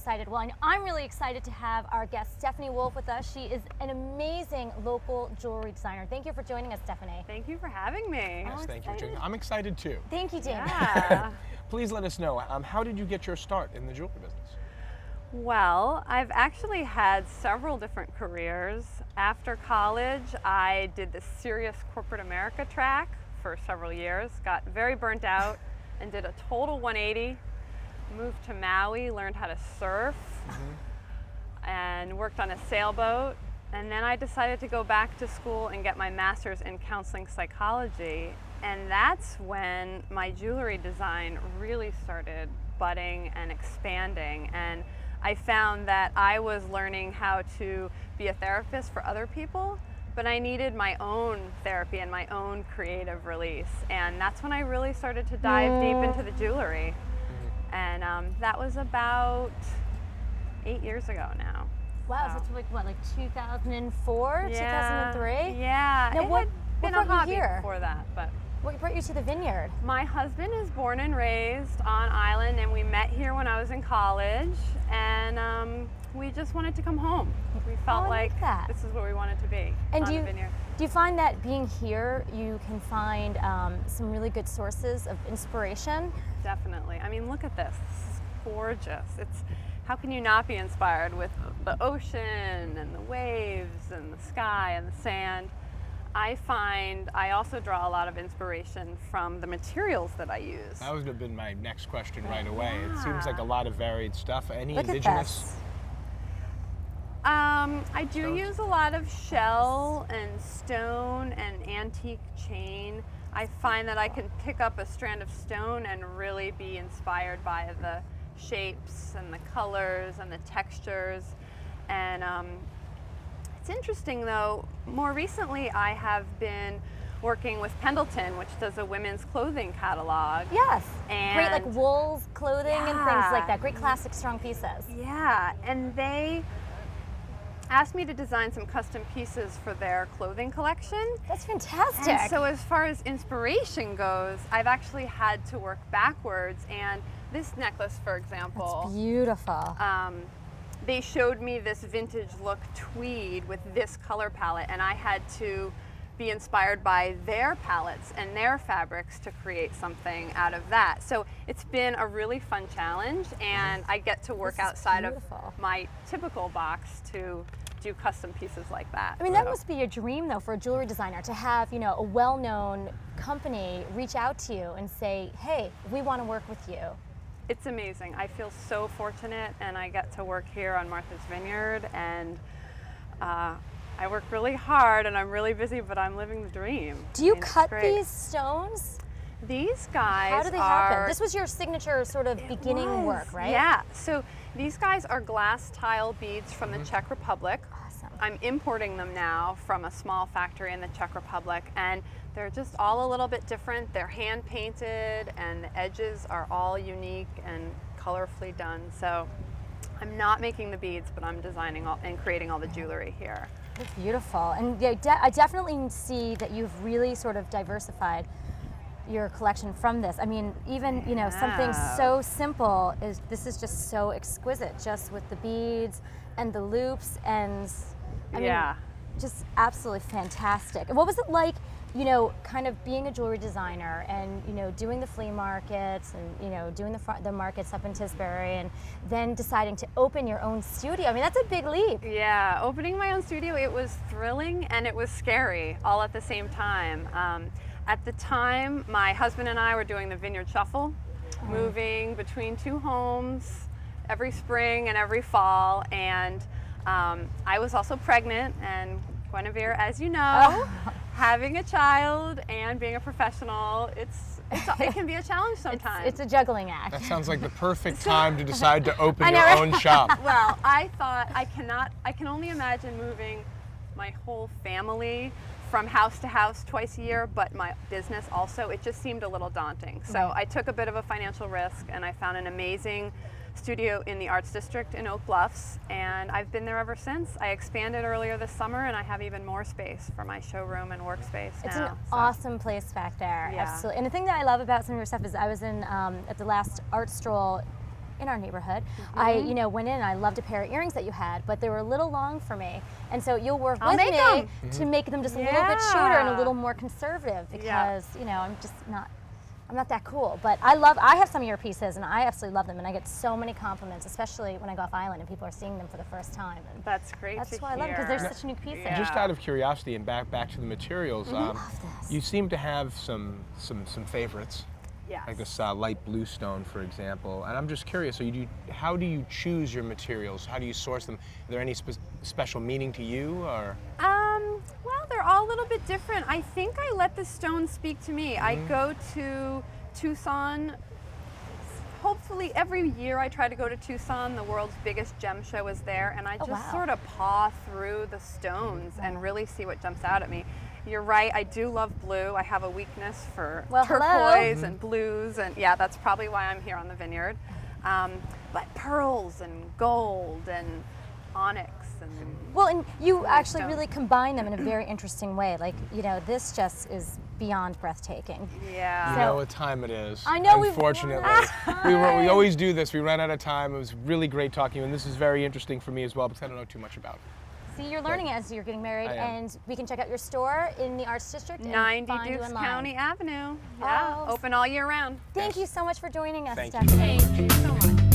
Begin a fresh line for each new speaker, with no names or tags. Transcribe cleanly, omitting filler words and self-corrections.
excited. Well, I'm really excited to have our guest, Stefanie Wolf, with us. She is an amazing local jewelry designer. Thank you for joining us, Stephanie.
Thank you for having me.
Yes, thank you, Jamie. I'm excited too.
Thank you, Jamie.
Yeah.
Please let us know, how did you get your start in the jewelry business?
Well, I've actually had several different careers. After college, I did the serious corporate America track for several years, got very burnt out, and did a total 180. Moved to Maui, learned how to surf, and worked on a sailboat. And then I decided to go back to school and get my master's in counseling psychology. And that's when my jewelry design really started budding and expanding. And I found that I was learning how to be a therapist for other people, but I needed my own therapy and my own creative release. And that's when I really started to dive deep into the jewelry. And that was about 8 years ago now.
Wow, so it's like what, like 2004,
Yeah.
2003?
Yeah,
Now,
it
what
had been a
brought you
hobby
here?
before that, but
What brought you to the Vineyard?
my husband is born and raised on island, and we met here when I was in college, and we just wanted to come home. We felt
I
like
like that.
this is where we wanted to be,
And
on
do
the
you,
Vineyard.
do you find that being here, you can find some really good sources of inspiration?
Definitely. I mean, look at this. This is gorgeous. How can you not be inspired with the ocean and the waves and the sky and the sand? I find I also draw a lot of inspiration from the materials that I use.
That would have been my next question right away. It
Yeah.
seems like a lot of varied stuff. Any
Look
indigenous?
at this.
I do
Stones?
use a lot of shell and stone and antique chain. I find that I can pick up a strand of stone and really be inspired by the shapes and the colors and the textures. And it's interesting though, more recently I have been working with Pendleton, which does a women's clothing catalog.
Yes. Great, like
And-
wools, clothing, and things
Yeah.
like that. Great classic, strong pieces.
Yeah, and they asked me to design some custom pieces for their clothing collection.
That's fantastic.
And so as far as inspiration goes, I've actually had to work backwards. And this necklace, for example,
That's beautiful.
they showed me this vintage look tweed with this color palette, and I had to be inspired by their palettes and their fabrics to create something out of that. So it's been a really fun challenge, and I get to work
This is
outside
beautiful.
of my typical box to do custom pieces like that.
I mean, that
So-
must be a dream, though, for a jewelry designer to have, you know, a well-known company reach out to you and say, hey, we want to work with you.
It's amazing. I feel so fortunate, and I get to work here on Martha's Vineyard, and I work really hard, and I'm really busy, but I'm living the dream.
Do you
I mean, it's
cut
great.
these stones?
These guys
How do they
are,
happen? This was your signature sort of
It
beginning
was,
work, right?
Yeah. So these guys are glass tile beads from the Czech Republic.
Awesome.
I'm importing them now from a small factory in the Czech Republic, and they're just all a little bit different. They're hand painted, and the edges are all unique and colorfully done. So I'm not making the beads, but I'm designing all and creating all the jewelry here.
That's beautiful. And yeah, I definitely see that you've really sort of diversified your collection from this. I mean, even, you know, something so simple is, this is just so exquisite, just with the beads and the loops, and I mean,
Yeah.
just absolutely fantastic. And what was it like, you know, kind of being a jewelry designer and, you know, doing the flea markets and, you know, doing the markets up in Tisbury, and then deciding to open your own studio? I mean, that's a big leap.
Yeah, opening my own studio, it was thrilling and it was scary all at the same time. At the time, my husband and I were doing the Vineyard Shuffle, moving between two homes every spring and every fall, and I was also pregnant, and Guinevere, as you know, having a child and being a professional, it can be a challenge sometimes.
It's a juggling act.
That sounds like the perfect time to decide to open
I know,
your
right?
own shop.
Well, I thought I can only imagine moving my whole family from house to house twice a year, but my business also, it just seemed a little daunting. So I took a bit of a financial risk, and I found an amazing studio in the Arts District in Oak Bluffs, and I've been there ever since. I expanded earlier this summer, and I have even more space for my showroom and workspace
It's
now.
an awesome place back there.
Yeah.
Absolutely. And the thing that I love about some of your stuff is I was in at the last art stroll in our neighborhood. I, you know, went in and I loved a pair of earrings that you had, but they were a little long for me. And so you'll work with me to make them just a little bit shorter and a little more conservative because, you know, I'm not that cool, but I have some of your pieces and I absolutely love them and I get so many compliments, especially when I go off island and people are seeing them for the first time. And
that's great.
That's why I love them because they're such unique pieces.
Just out of curiosity and back to the materials, you seem to have some favorites.
Yes.
Like this light blue stone, for example. And I'm just curious, how do you choose your materials? How do you source them? Are there any special meaning to you, or?
Well, they're all a little bit different. I think I let the stone speak to me. I go to Tucson. Hopefully every year I try to go to Tucson. The world's biggest gem show is there, and I just sort of paw through the stones and really see what jumps out at me. You're right, I do love blue. I have a weakness for turquoise and blues, and yeah, that's probably why I'm here on the Vineyard. But pearls and gold and onyx and
well, and you actually really combine them in a very interesting way. Like, you know, this just is beyond breathtaking.
Yeah.
You know what time it is.
I know.
Unfortunately, we always do this. We ran out of time. It was really great talking to you, and this is very interesting for me as well because I don't know too much about it.
See, you're learning as you're getting married, and we can check out your store in the Arts District.
90
and find
Dukes
you online.
County Avenue. Yeah, open all year round.
Thank you so much for joining us,
Thank
Stephanie.
Thank you so much.